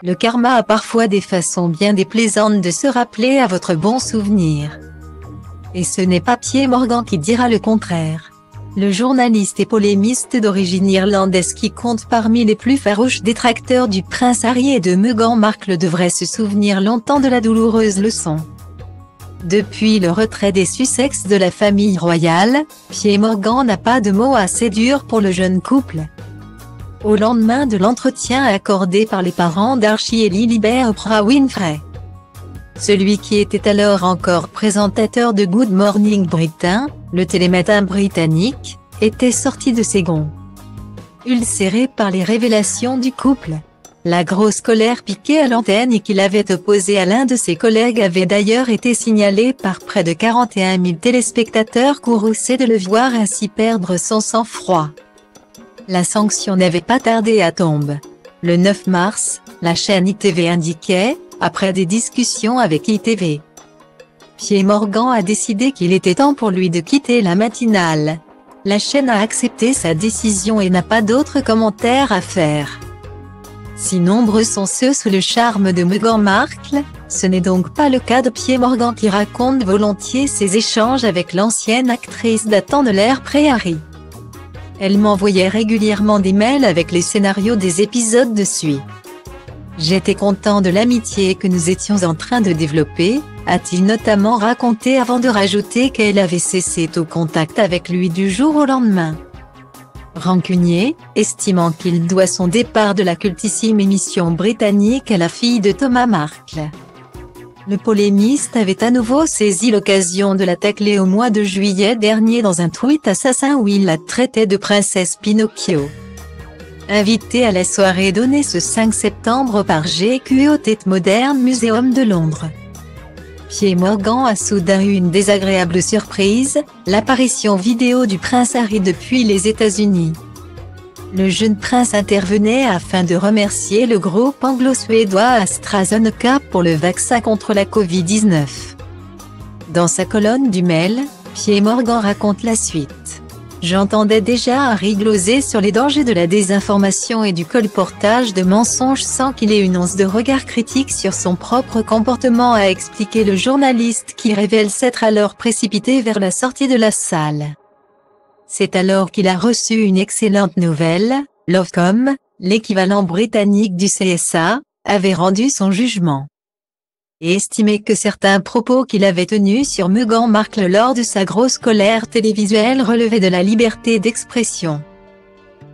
Le karma a parfois des façons bien déplaisantes de se rappeler à votre bon souvenir. Et ce n'est pas Piers Morgan qui dira le contraire. Le journaliste et polémiste d'origine irlandaise qui compte parmi les plus farouches détracteurs du prince Harry et de Meghan Markle devrait se souvenir longtemps de la douloureuse leçon. Depuis le retrait des Sussex de la famille royale, Piers Morgan n'a pas de mots assez durs pour le jeune couple. Au lendemain de l'entretien accordé par les parents d'Archie et Lilibet à Oprah Winfrey. Celui qui était alors encore présentateur de Good Morning Britain, le télématin britannique, était sorti de ses gonds. Ulcéré par les révélations du couple. La grosse colère piquée à l'antenne et qu'il avait opposée à l'un de ses collègues avait d'ailleurs été signalée par près de 41 000 téléspectateurs courroucés de le voir ainsi perdre son sang-froid. La sanction n'avait pas tardé à tomber. Le 9 mars, la chaîne ITV indiquait, après des discussions avec ITV, Piers Morgan a décidé qu'il était temps pour lui de quitter la matinale. La chaîne a accepté sa décision et n'a pas d'autres commentaires à faire. Si nombreux sont ceux sous le charme de Meghan Markle, ce n'est donc pas le cas de Piers Morgan qui raconte volontiers ses échanges avec l'ancienne actrice datant de l'ère pré-Harry. Elle m'envoyait régulièrement des mails avec les scénarios des épisodes dessus. J'étais content de l'amitié que nous étions en train de développer, a-t-il notamment raconté avant de rajouter qu'elle avait cessé tout contact avec lui du jour au lendemain. Rancunier, estimant qu'il doit son départ de la cultissime émission britannique à la fille de Thomas Markle. Le polémiste avait à nouveau saisi l'occasion de la tacler au mois de juillet dernier dans un tweet assassin où il la traitait de princesse Pinocchio. Invité à la soirée donnée ce 5 septembre par GQ au Tate Modern Museum de Londres. Piers Morgan a soudain eu une désagréable surprise, l'apparition vidéo du prince Harry depuis les États-Unis. Le jeune prince intervenait afin de remercier le groupe anglo-suédois AstraZeneca pour le vaccin contre la Covid-19. Dans sa colonne du mail, Piers Morgan raconte la suite. J'entendais déjà Harry gloser sur les dangers de la désinformation et du colportage de mensonges sans qu'il ait une once de regard critique sur son propre comportement, a expliqué le journaliste qui révèle s'être alors précipité vers la sortie de la salle. C'est alors qu'il a reçu une excellente nouvelle, l'Ofcom, l'équivalent britannique du CSA, avait rendu son jugement. Et estimé que certains propos qu'il avait tenus sur Meghan Markle lors de sa grosse colère télévisuelle relevaient de la liberté d'expression.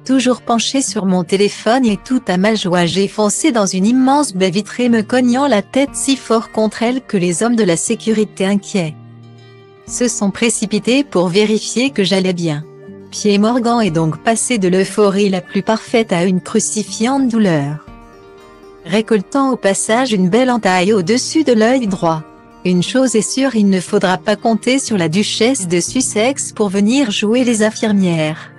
Toujours penché sur mon téléphone et tout à ma joie, j'ai foncé dans une immense baie vitrée me cognant la tête si fort contre elle que les hommes de la sécurité inquiets se sont précipités pour vérifier que j'allais bien. Piers Morgan est donc passé de l'euphorie la plus parfaite à une crucifiante douleur. Récoltant au passage une belle entaille au-dessus de l'œil droit. Une chose est sûre, il ne faudra pas compter sur la duchesse de Sussex pour venir jouer les infirmières.